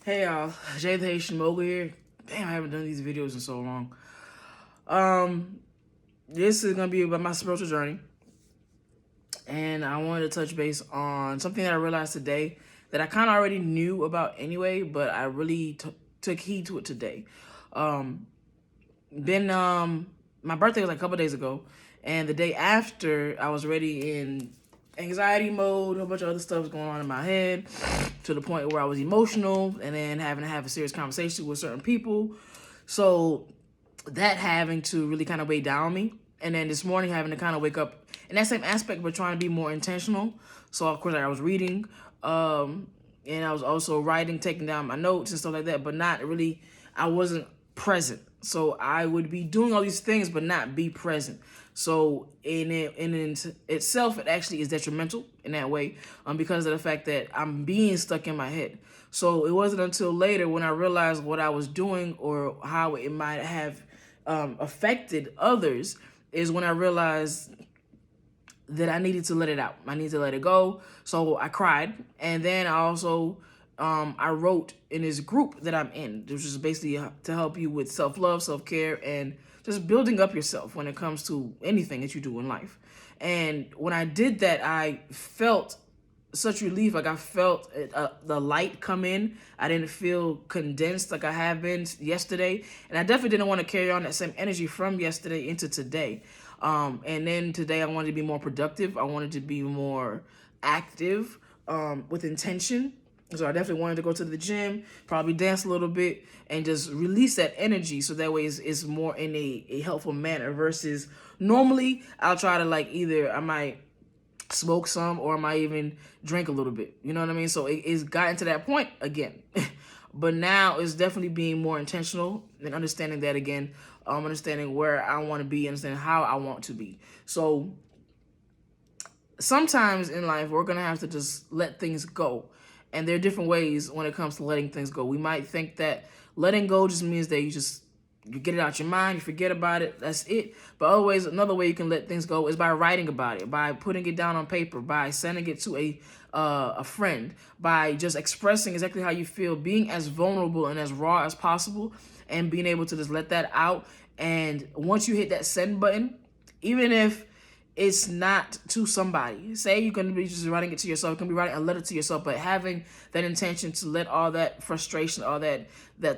Hey y'all, Jay the Haitian Mogul here. Damn, I haven't done these videos in so long. This is gonna be about my spiritual journey, and I wanted to touch base on something that I realized today that I kind of already knew about anyway, but I really took heed to it today. Um, been My birthday was like a couple days ago, and the day after, I was already in anxiety mode. A whole bunch of other stuff was going on in my head, to the point where I was emotional, and then having to have a serious conversation with certain people. So that having to really kind of weigh down on me, and then this morning having to kind of wake up in that same aspect, but trying to be more intentional. So of course, like, I was reading, and I was also writing, taking down my notes and stuff like that, but not really. I wasn't present. So I would be doing all these things, but not be present. So in itself, it actually is detrimental in that way, because of the fact that I'm being stuck in my head. So it wasn't until later when I realized what I was doing or how it might have affected others, is when I realized that I needed to let it out. I needed to let it go. So I cried, and then I also I wrote in this group that I'm in, which is basically to help you with self-love, self-care, and just building up yourself when it comes to anything that you do in life. And when I did that, I felt such relief. Like, I felt the light come in. I didn't feel condensed like I have been yesterday, and I definitely didn't want to carry on that same energy from yesterday into today. And then today I wanted to be more productive. I wanted to be more active, with intention. So I definitely wanted to go to the gym, probably dance a little bit, and just release that energy, so that way it's more in a helpful manner, versus normally I'll try to, like, either I might smoke some, or I might even drink a little bit. You know what I mean? So it's gotten to that point again. But now it's definitely being more intentional and understanding that again, understanding where I want to be, understanding how I want to be. So sometimes in life, we're going to have to just let things go. And there are different ways when it comes to letting things go. We might think that letting go just means that you get it out your mind, you forget about it, that's it. But always another way you can let things go is by writing about it, by putting it down on paper, by sending it to a friend, by just expressing exactly how you feel, being as vulnerable and as raw as possible, and being able to just let that out. And once you hit that send button, even if it's not to somebody. Say you're going to be just writing it to yourself. You can be writing a letter to yourself, but having that intention to let all that frustration, all that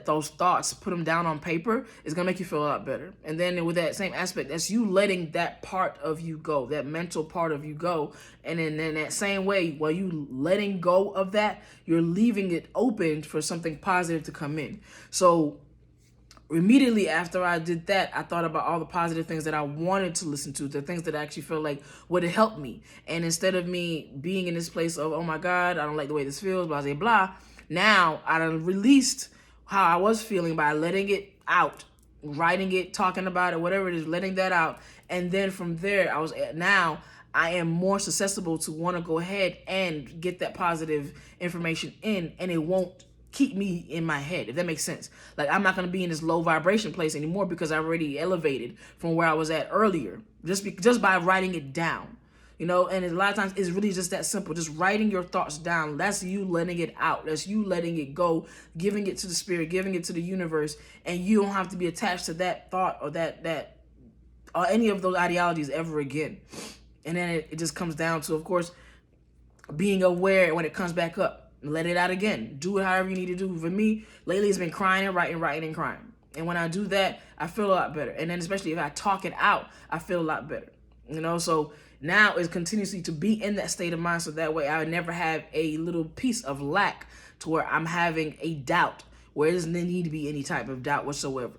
those thoughts, put them down on paper, is going to make you feel a lot better. And then with that same aspect, that's you letting that part of you go, that mental part of you go. And then in that same way, while you letting go of that, you're leaving it open for something positive to come in. So immediately after I did that, I thought about all the positive things that I wanted to listen to, the things that I actually felt like would have helped me. And instead of me being in this place of, oh my God, I don't like the way this feels, blah, blah, blah, now I released how I was feeling by letting it out, writing it, talking about it, whatever it is, letting that out. And then from there, I am more susceptible to want to go ahead and get that positive information in, and it won't keep me in my head, if that makes sense. Like, I'm not going to be in this low vibration place anymore, because I already elevated from where I was at earlier, just by writing it down. And a lot of times it's really just that simple. Just writing your thoughts down. That's you letting it out. That's you letting it go, giving it to the spirit, giving it to the universe. And you don't have to be attached to that thought or that or any of those ideologies ever again. And then it just comes down to, of course, being aware when it comes back up. Let it out again. Do it however you need to do. For me, lately it's been crying and writing and crying. And when I do that, I feel a lot better. And then especially if I talk it out, I feel a lot better. So now it's continuously to be in that state of mind, so that way I never have a little piece of lack to where I'm having a doubt, where there doesn't need to be any type of doubt whatsoever.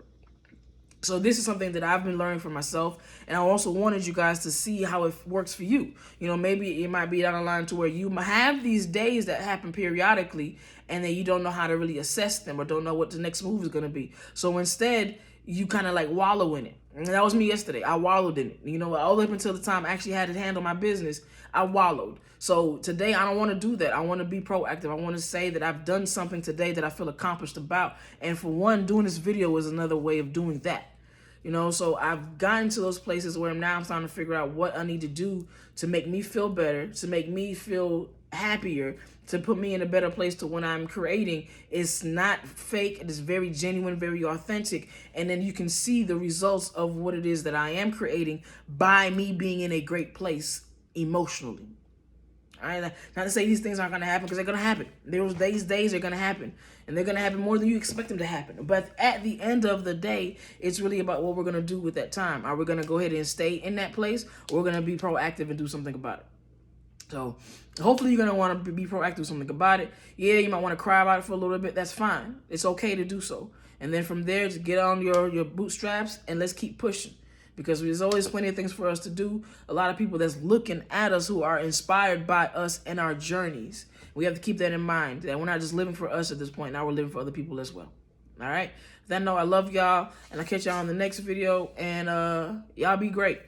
So this is something that I've been learning for myself, and I also wanted you guys to see how it works for you. Maybe it might be down the line to where you might have these days that happen periodically, and then you don't know how to really assess them, or don't know what the next move is going to be. So instead, you kind of like wallow in it. And that was me yesterday. I wallowed in it. All up until the time I actually had to handle my business, I wallowed. So today, I don't want to do that. I want to be proactive. I want to say that I've done something today that I feel accomplished about. And for one, doing this video is another way of doing that. So I've gotten to those places where now I'm starting to figure out what I need to do to make me feel better, to make me feel happier, to put me in a better place to when I'm creating. It's not fake. It is very genuine, very authentic. And then you can see the results of what it is that I am creating by me being in a great place emotionally. All right, not to say these things aren't going to happen, because they're going to happen. These days are going to happen, and they're going to happen more than you expect them to happen. But at the end of the day, it's really about what we're going to do with that time. Are we going to go ahead and stay in that place, or we're going to be proactive and do something about it? So hopefully you're going to want to be proactive with something about it. Yeah, you might want to cry about it for a little bit. That's fine. It's okay to do so. And then from there, just get on your bootstraps and let's keep pushing. Because there's always plenty of things for us to do. A lot of people that's looking at us who are inspired by us and our journeys. We have to keep that in mind, that we're not just living for us at this point. Now we're living for other people as well. All right? With that note, I love y'all, and I'll catch y'all on the next video, and y'all be great.